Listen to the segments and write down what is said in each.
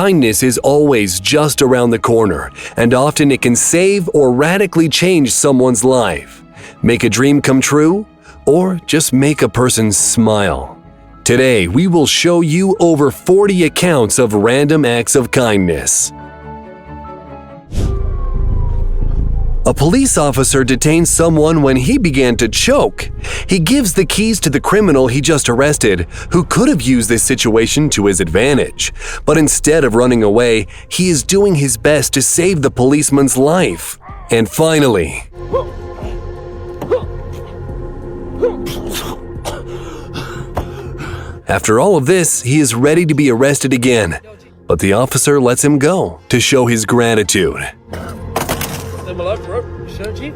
Kindness is always just around the corner, and often it can save or radically change someone's life. Make a dream come true, or just make a person smile. Today, we will show you over 40 accounts of random acts of kindness. A police officer detains someone when he began to choke. He gives the keys to the criminal he just arrested, who could have used this situation to his advantage. But instead of running away, he is doing his best to save the policeman's life. And finally, after all of this, he is ready to be arrested again. But the officer lets him go to show his gratitude. Hello, bro. Sure, Chief.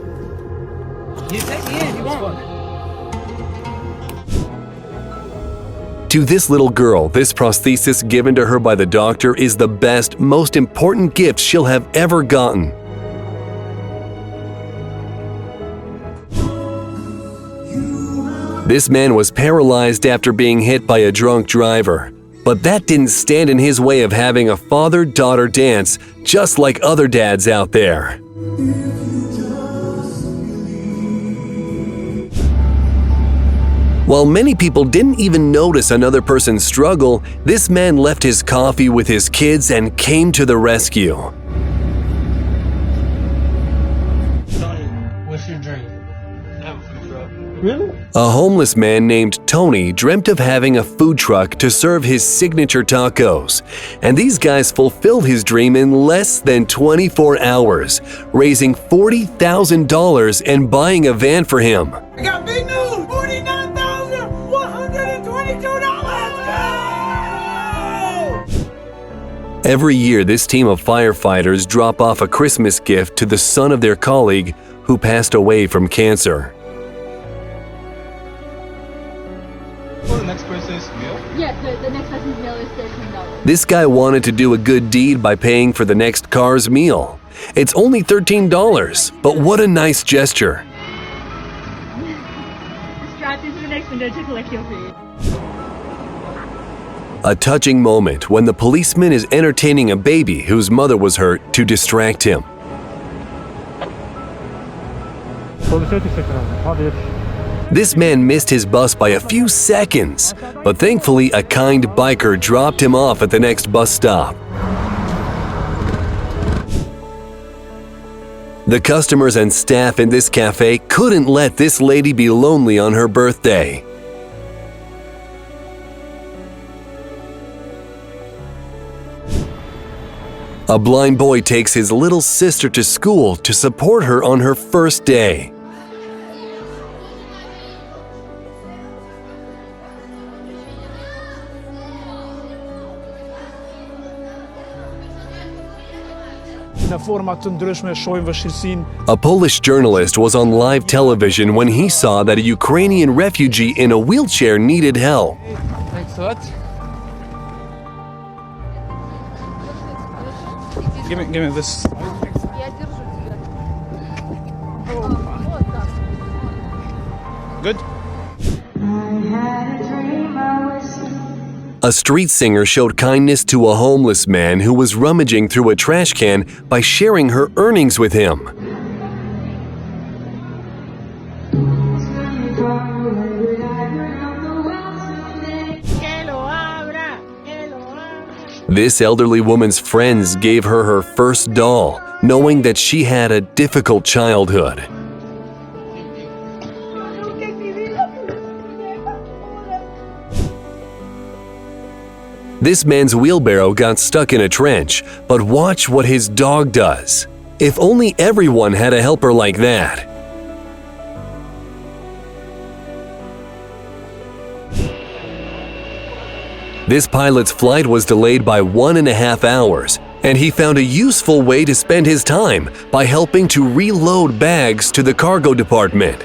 You take me in, you want. To this little girl, this prosthesis given to her by the doctor is the best, most important gift she'll have ever gotten. This man was paralyzed after being hit by a drunk driver. But that didn't stand in his way of having a father-daughter dance, just like other dads out there. While many people didn't even notice another person's struggle, this man left his coffee with his kids and came to the rescue. Tony, what's your dream? Have a food truck. Really? A homeless man named Tony dreamt of having a food truck to serve his signature tacos, and these guys fulfilled his dream in less than 24 hours, raising $40,000 and buying a van for him. I got big news! $49,122! Every year, this team of firefighters drop off a Christmas gift to the son of their colleague who passed away from cancer. For the next person's meal? Yes, the next person's meal is $13. This guy wanted to do a good deed by paying for the next car's meal. It's only $13, but what a nice gesture. Just drive through to the next window to collect your food. A touching moment when the policeman is entertaining a baby whose mother was hurt to distract him. This man missed his bus by a few seconds, but thankfully a kind biker dropped him off at the next bus stop. The customers and staff in this cafe couldn't let this lady be lonely on her birthday. A blind boy takes his little sister to school to support her on her first day. Në forma të ndryshme shohim vështirësinë. A Polish journalist was on live television when he saw that a Ukrainian refugee in a wheelchair needed help. Thanks a lot. Give me this. Good? A street singer showed kindness to a homeless man who was rummaging through a trash can by sharing her earnings with him. This elderly woman's friends gave her her first doll, knowing that she had a difficult childhood. This man's wheelbarrow got stuck in a trench, but watch what his dog does. If only everyone had a helper like that. This pilot's flight was delayed by 1.5 hours, and he found a useful way to spend his time by helping to reload bags to the cargo department.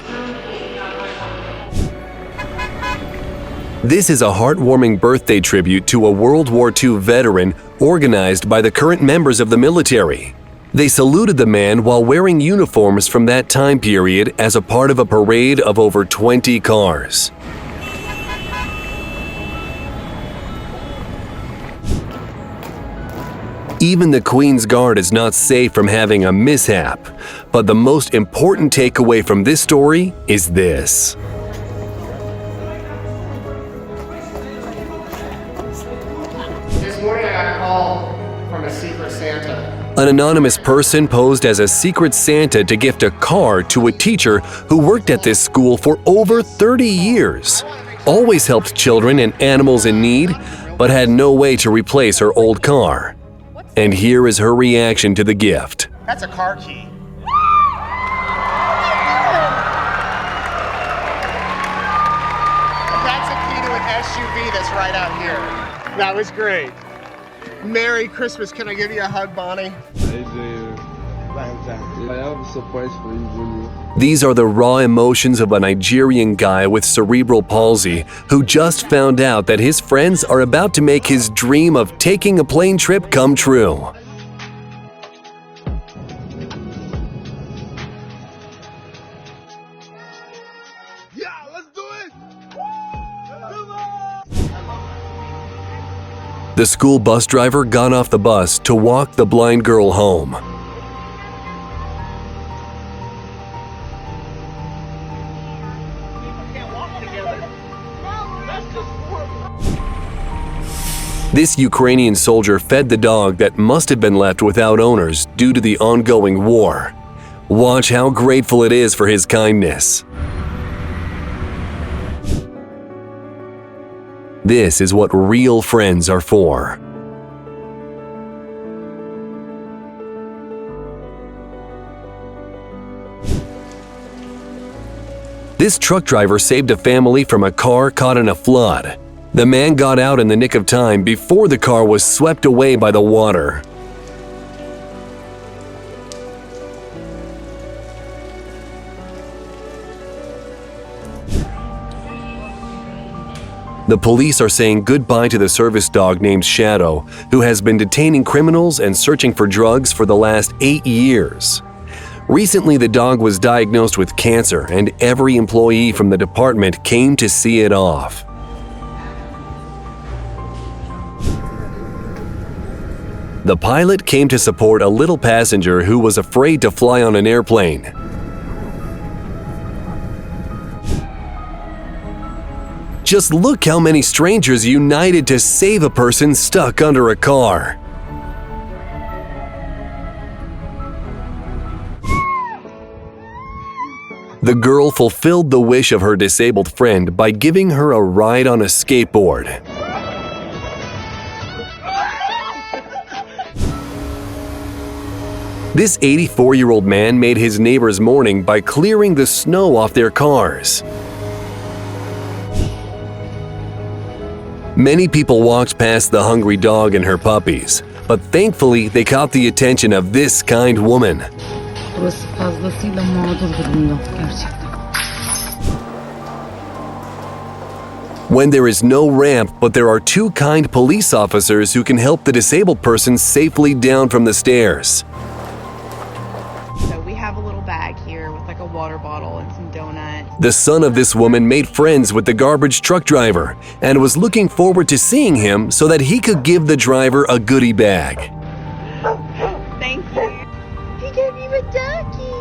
This is a heartwarming birthday tribute to a World War II veteran organized by the current members of the military. They saluted the man while wearing uniforms from that time period as a part of a parade of over 20 cars. Even the Queen's Guard is not safe from having a mishap. But the most important takeaway from this story is this. This morning I got a call from a Secret Santa. An anonymous person posed as a Secret Santa to gift a car to a teacher who worked at this school for over 30 years. Always helped children and animals in need, but had no way to replace her old car. And here is her reaction to the gift. That's a car key. That's a key to an SUV that's right out here. That was great. Merry Christmas. Can I give you a hug, Bonnie? I have a surprise for you, Junior. These are the raw emotions of a Nigerian guy with cerebral palsy who just found out that his friends are about to make his dream of taking a plane trip come true. Yeah, let's do it! The school bus driver got off the bus to walk the blind girl home. This Ukrainian soldier fed the dog that must have been left without owners due to the ongoing war. Watch how grateful it is for his kindness. This is what real friends are for. This truck driver saved a family from a car caught in a flood. The man got out in the nick of time before the car was swept away by the water. The police are saying goodbye to the service dog named Shadow, who has been detaining criminals and searching for drugs for the last 8 years. Recently, the dog was diagnosed with cancer, and every employee from the department came to see it off. The pilot came to support a little passenger who was afraid to fly on an airplane. Just look how many strangers united to save a person stuck under a car. The girl fulfilled the wish of her disabled friend by giving her a ride on a skateboard. This 84-year-old man made his neighbor's morning by clearing the snow off their cars. Many people walked past the hungry dog and her puppies, but thankfully they caught the attention of this kind woman. Burası fazlasıyla mağdur durumda gerçekten. When there is no ramp, but there are two kind police officers who can help the disabled person safely down from the stairs. So we have a little bag here with like a water bottle and some donuts. The son of this woman made friends with the garbage truck driver and was looking forward to seeing him so that he could give the driver a goodie bag. Thank you. He gave you a ducky.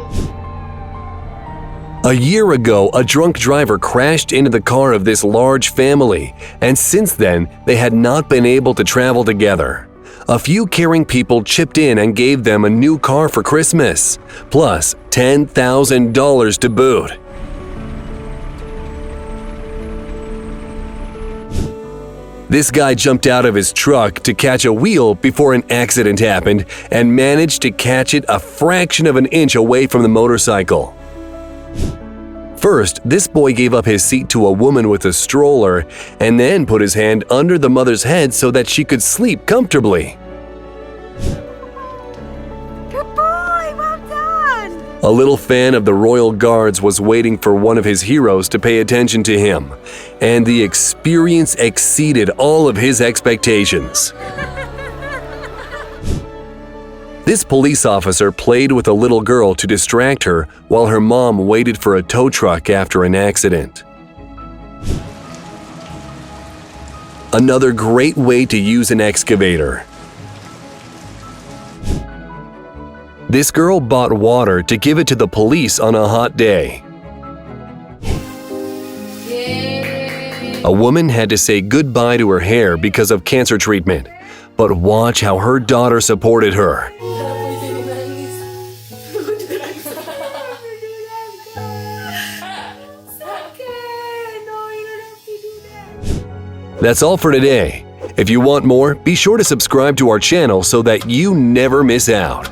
A year ago, a drunk driver crashed into the car of this large family, and since then, they had not been able to travel together. A few caring people chipped in and gave them a new car for Christmas, plus $10,000 to boot. This guy jumped out of his truck to catch a wheel before an accident happened and managed to catch it a fraction of an inch away from the motorcycle. First, this boy gave up his seat to a woman with a stroller and then put his hand under the mother's head so that she could sleep comfortably. Good boy, well done. A little fan of the Royal Guards was waiting for one of his heroes to pay attention to him, and the experience exceeded all of his expectations. This police officer played with a little girl to distract her while her mom waited for a tow truck after an accident. Another great way to use an excavator. This girl bought water to give it to the police on a hot day. A woman had to say goodbye to her hair because of cancer treatment. But watch how her daughter supported her. That's all for today. If you want more, be sure to subscribe to our channel so that you never miss out.